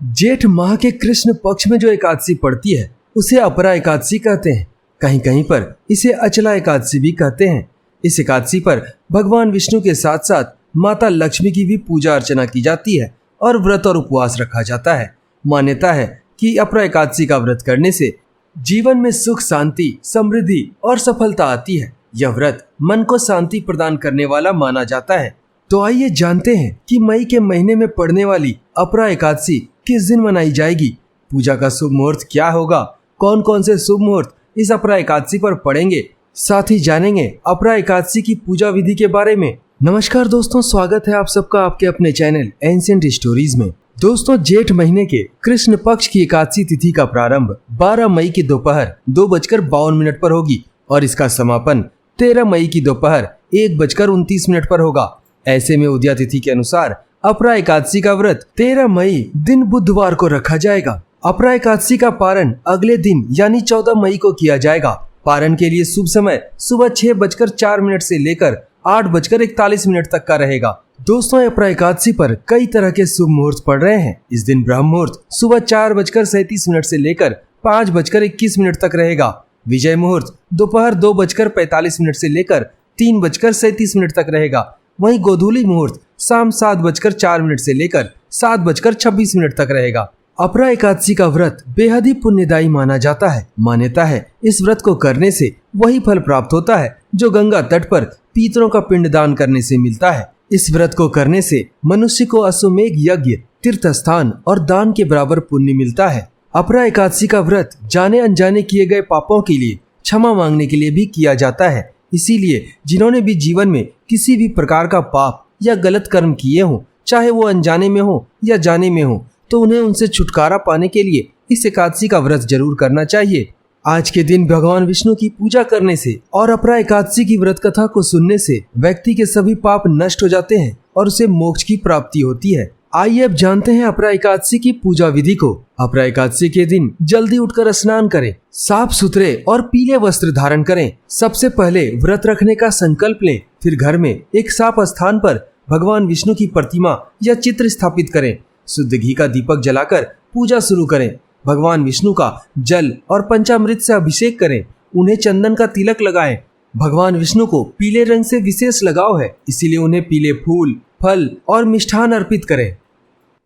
जेठ माह के कृष्ण पक्ष में जो एकादशी पड़ती है उसे अपरा एकादशी कहते हैं। कहीं कहीं पर इसे अचला एकादशी भी कहते हैं। इस एकादशी पर भगवान विष्णु के साथ साथ माता लक्ष्मी की भी पूजा अर्चना की जाती है और व्रत और उपवास रखा जाता है। मान्यता है कि अपरा एकादशी का व्रत करने से जीवन में सुख, शांति, समृद्धि और सफलता आती है। यह व्रत मन को शांति प्रदान करने वाला माना जाता है। तो आइए जानते हैं कि मई के महीने में पड़ने वाली अपरा एकादशी किस दिन मनाई जाएगी, पूजा का शुभ मुहूर्त क्या होगा, कौन कौन से शुभ मुहूर्त इस अपरा एकादशी पर पड़ेंगे, साथ ही जानेंगे अपरा एकादशी की पूजा विधि के बारे में। नमस्कार दोस्तों, स्वागत है आप सबका आपके अपने चैनल एंशिएंट स्टोरीज में। दोस्तों, जेठ महीने के कृष्ण पक्ष की एकादशी तिथि का प्रारंभ 12 मई की दोपहर 2:52 पर होगी और इसका समापन 13 मई की दोपहर 1:29 पर होगा। ऐसे में उदया तिथि के अनुसार अपरा एकादशी का व्रत 13 मई दिन बुधवार को रखा जाएगा। अपरा एकादशी का पारण अगले दिन यानी 14 मई को किया जाएगा। पारण के लिए शुभ समय सुबह 6:04 से लेकर 8:41 तक का रहेगा। दोस्तों, अपरा एकादशी पर कई तरह के शुभ मुहूर्त पड़ रहे हैं। इस दिन ब्रह्म मुहूर्त सुबह 4:37 से लेकर 5:21 तक रहेगा। विजय मुहूर्त दोपहर 2:45 से लेकर 3:37 तक रहेगा। वहीं गोधूली मुहूर्त शाम 7:04 से लेकर 7:26 तक रहेगा। अपरा एकादशी का व्रत बेहद ही पुण्यदायी माना जाता है। मान्यता है इस व्रत को करने से वही फल प्राप्त होता है जो गंगा तट पर पितरों का पिंडदान करने से मिलता है। इस व्रत को करने से मनुष्य को अश्वमेघ यज्ञ, तीर्थ स्थान और दान के बराबर पुण्य मिलता है। अपरा एकादशी का व्रत जाने अनजाने किए गए पापों के लिए क्षमा मांगने के लिए भी किया जाता है। इसीलिए जिन्होंने भी जीवन में किसी भी प्रकार का पाप या गलत कर्म किए हों, चाहे वो अनजाने में हो या जाने में हो, तो उन्हें उनसे छुटकारा पाने के लिए इस एकादशी का व्रत जरूर करना चाहिए। आज के दिन भगवान विष्णु की पूजा करने से और अपरा एकादशी की व्रत कथा को सुनने से व्यक्ति के सभी पाप नष्ट हो जाते हैं और उसे मोक्ष की प्राप्ति होती है। आइए अब जानते हैं अपरा एकादशी की पूजा विधि को। अपरा एकादशी के दिन जल्दी उठकर स्नान करें, साफ सुथरे और पीले वस्त्र धारण करें। सबसे पहले व्रत रखने का संकल्प लें, फिर घर में एक साफ स्थान पर भगवान विष्णु की प्रतिमा या चित्र स्थापित करें। शुद्ध घी का दीपक जलाकर पूजा शुरू करें। भगवान विष्णु का जल और पंचामृत से अभिषेक करें। उन्हें चंदन का तिलक लगाएं। भगवान विष्णु को पीले रंग से विशेष लगाव है, इसीलिए उन्हें पीले फूल, फल और मिष्ठान अर्पित करें।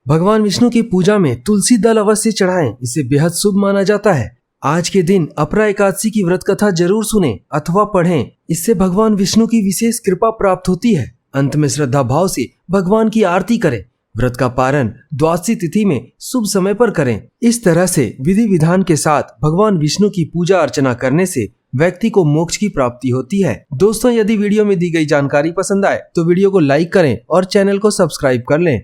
भगवान विष्णु की पूजा में तुलसी दल अवश्य चढ़ाएं, इसे बेहद शुभ माना जाता है। आज के दिन अपरा एकादशी की व्रत कथा जरूर सुनें अथवा पढ़ें, इससे भगवान विष्णु की विशेष कृपा प्राप्त होती है। अंत में श्रद्धा भाव से भगवान की आरती करें। व्रत का पारण द्वादशी तिथि में शुभ समय पर करें। इस तरह से विधि विधान के साथ भगवान विष्णु की पूजा अर्चना करने से व्यक्ति को मोक्ष की प्राप्ति होती है। दोस्तों, यदि वीडियो में दी गई जानकारी पसंद आए तो वीडियो को लाइक करें और चैनल को सब्सक्राइब कर लें।